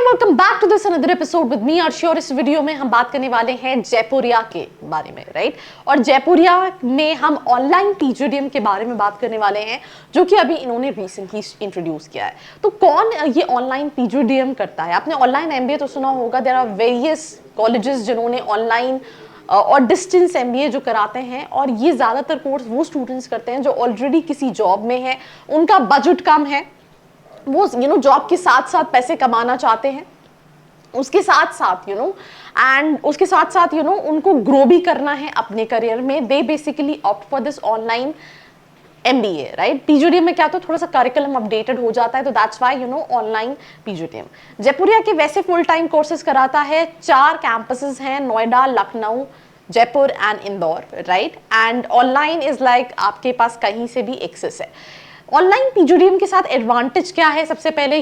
Welcome back to this another episode with me Arshi. और इस video में हम बात करने वाले हैं जयपुरिया के बारे में, राइट। और जयपुरिया में हम ऑनलाइन पीजीडीएम के बारे में बात करने वाले हैं, जो कि अभी इन्होंने रिसेंटली इंट्रोड्यूस किया है। तो कौन ये ऑनलाइन पीजीडीएम करता है? आपने ऑनलाइन एमबीए तो सुना होगा। देयर आर वेरियस कॉलेजेस जिन्होंने ऑनलाइन और डिस्टेंस एमबीए जो कराते हैं, और ये ज़्यादातर कोर्स वो स्टूडेंट्स करते हैं जो ऑलरेडी किसी जॉब में है, उनका बजट कम है, वो जॉब के साथ साथ पैसे कमाना चाहते हैं, उसके साथ साथ उसके साथ साथ उनको ग्रो भी करना है अपने करियर में। They basically opt for this online MBA, right. PGDM में क्या तो थोड़ा सा करिकुलम अपडेटेड हो जाता है, तो that's why online PGDM. Jaipuria के वैसे फुल टाइम कोर्सेज कराता है। 4 कैंपसेस हैं, Noida, Lucknow, Jaipur and Indore, right. And online is like आपके पास कहीं से भी एक्सेस है। ऑनलाइन पीजीडीएम के साथ एडवांटेज क्या है? सबसे पहले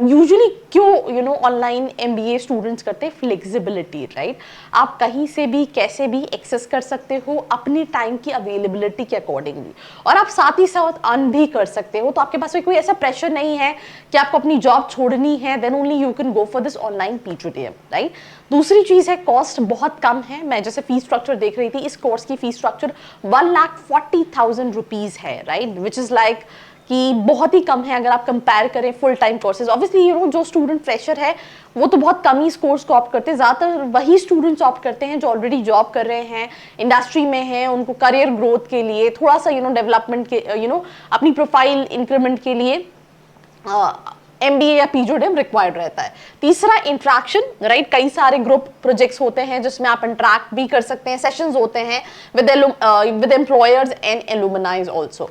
यूजुअली क्यों ऑनलाइन एमबीए स्टूडेंट्स करते हैं? Flexibility, right. आप कहीं से भी कैसे भी एक्सेस कर सकते हो अपनी टाइम की अवेलेबिलिटी के अकॉर्डिंगली, और आप साथ ही साथ अर्न भी कर सकते हो। तो आपके पास कोई ऐसा प्रेशर नहीं है कि आपको अपनी जॉब छोड़नी है, then only you can go for this online PGDM, right. दूसरी चीज है, कॉस्ट बहुत कम है। मैं जैसे फीस स्ट्रक्चर देख रही थी, इस कोर्स की फीस स्ट्रक्चर 1,40,000 रुपीज है, राइट, विच इज लाइक कि बहुत ही कम है अगर आप कंपेयर करें फुल टाइम कोर्सेज। ऑब्वियसली जो स्टूडेंट फ्रेशर है वो तो बहुत कम ही इस कोर्स को ऑप्ट करते हैं। ज़्यादातर वही स्टूडेंट्स ऑप्ट करते हैं जो ऑलरेडी जॉब कर रहे हैं, इंडस्ट्री में हैं, उनको करियर ग्रोथ के लिए थोड़ा सा डेवलपमेंट के अपनी प्रोफाइल इंक्रीमेंट के लिए एमबीए या पीजीडीएम रिक्वायर्ड रहता है। तीसरा, इंटरेक्शन, राइट। कई सारे ग्रुप प्रोजेक्ट्स होते हैं जिसमें आप इंटरेक्ट भी कर सकते हैं, सेशंस होते हैं विद एम्प्लॉयर्स एंड एलुमनाइज ऑल्सो।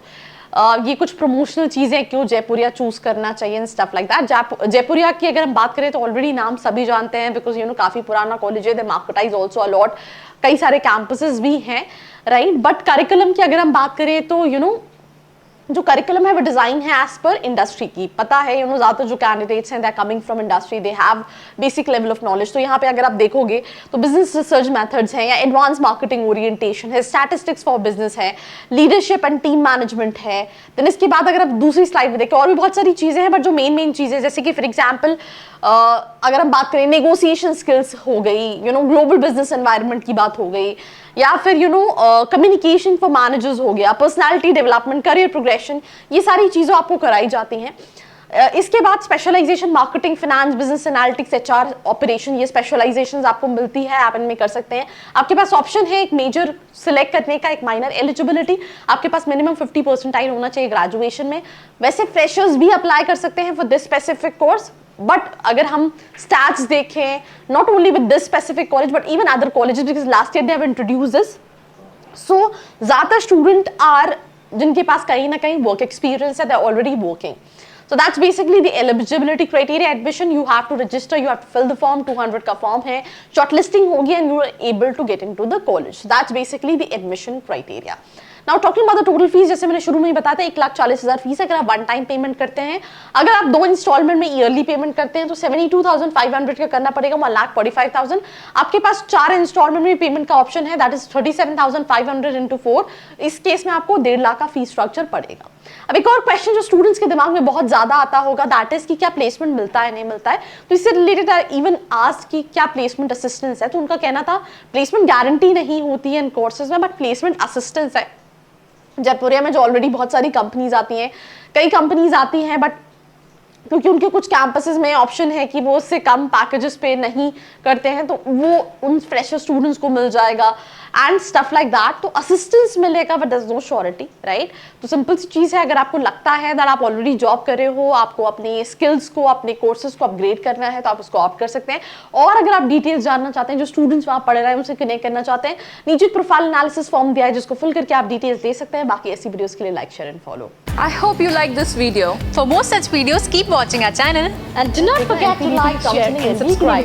ये कुछ प्रमोशनल चीजें क्यों जयपुरिया चूज करना चाहिए and stuff like that. Jaipuria की अगर हम बात करें तो ऑलरेडी नाम सभी जानते हैं, बिकॉज काफी पुराना कॉलेज है, दे मार्केटाइज ऑल्सो अलॉट, कई सारे कैंपसेस भी हैं, राइट। बट करिकुलम की अगर हम बात करें तो जो करिकुलम है वो डिजाइन है एज पर इंडस्ट्री की। पता है ज्यादातर जो कैंडिडेट्स हैं they are coming from industry, they have basic level of knowledge. तो यहाँ पे अगर आप देखोगे तो बिजनेस रिसर्च मेथड्स हैं, या एडवांस मार्केटिंग ओरिएंटेशन है, स्टैटिस्टिक्स फॉर बिजनेस है, लीडरशिप एंड टीम मैनेजमेंट है। देन इसके बाद अगर आप दूसरी स्लाइड में देखें और भी बहुत सारी चीजें हैं, बट जो मेन चीजें जैसे कि फॉर एग्जाम्पल अगर हम बात करें नेगोशिएशन स्किल्स हो गई, ग्लोबल बिजनेस एनवायरनमेंट की बात हो गई, या फिर कम्युनिकेशन फॉर मैनेजर्स हो गया, पर्सनालिटी डेवलपमेंट, करियर प्रोग्रेशन, ये सारी चीज़ें आपको कराई जाती हैं। इसके बाद specialisation marketing, finance, business analytics, HR, operation, ये स्पेशलाइजेशंस आपको मिलती है, आप इनमें कर सकते हैं। आपके पास ऑप्शन है एक मेजर सिलेक्ट करने का, एक माइनर। एलिजिबिलिटी, आपके पास मिनिमम 50 परसेंटाइल होना चाहिए ग्रेजुएशन में। वैसे फ्रेशर्स भी अप्लाई कर सकते हैं for this specific course, but अगर हम स्टैट्स देखें, not only with this specific college but even other colleges, because last year they have introduced this, so ज्यादातर स्टूडेंट आर जिनके पास कहीं ना कहीं वर्क एक्सपीरियंस है, they are already working. So that's basically the eligibility criteria. Admission, you have to register, you have to fill the form, 200 का form है, shortlisting होगी and you are able to get into the college. So that's basically the admission criteria. Now talking about the total fees, जैसे मैंने शुरू में ही बताया था 1,40,000 fees है अगर आप वन टाइम पेमेंट करते हैं. अगर आप 2 इंस्टॉलमेंट में ईयरली पेमेंट करते हैं तो 72,500 का करना पड़ेगा, 1,45,000. आपके पास 4 इंस्टॉलमेंट में पेमेंट का ऑप्शन है, दैट इज 37,500 into 4. इस केस में आपको 1.5 लाख का फीस स्ट्रक्चर पड़ेगा. अब एक और क्वेश्चन जो स्टूडेंट्स के दिमाग में बहुत ज्यादा आता होगा, दैट इज कि क्या प्लेसमेंट मिलता है नहीं मिलता है. तो इससे रिलेटेड इवन आस्क कि क्या प्लेसमेंट असिस्टेंस है, तो उनका कहना था प्लेसमेंट गारंटी नहीं होती है इन कोर्सेज में, बट प्लेसमेंट असिस्टेंस है. जयपुरिया में जो ऑलरेडी बहुत सारी कंपनीज आती हैं, कई कंपनीज आती हैं, बट क्योंकि उनके कुछ कैंपसेस में ऑप्शन है कि वो उससे कम पैकेजेस पे नहीं करते हैं, तो वो उन फ्रेशर स्टूडेंट्स को मिल जाएगा एंड स्टफ लाइक दैट. तो असिस्टेंस मिलेगा but there is no surety, right. तो सिंपल सी चीज़ है, अगर आपको लगता है दैट आप ऑलरेडी जॉब कर रहे हो, आपको अपने स्किल्स को, अपने कोर्सेज को अपग्रेड करना है, तो आप उसको ऑप्ट कर सकते हैं. और अगर आप डिटेल्स जानना चाहते हैं, जो स्टूडेंट्स वहाँ पढ़ रहे हैं उनसे कनेक्ट करना चाहते हैं, नीचे प्रोफाइल एनालिसिस फॉर्म दिया है जिसको फिल करके आप डिटेल्स दे सकते हैं. बाकी ऐसी वीडियोस के लिए like, share and follow. I hope you like this video. For more such videos, keep watching our channel and do not forget to like, share and subscribe.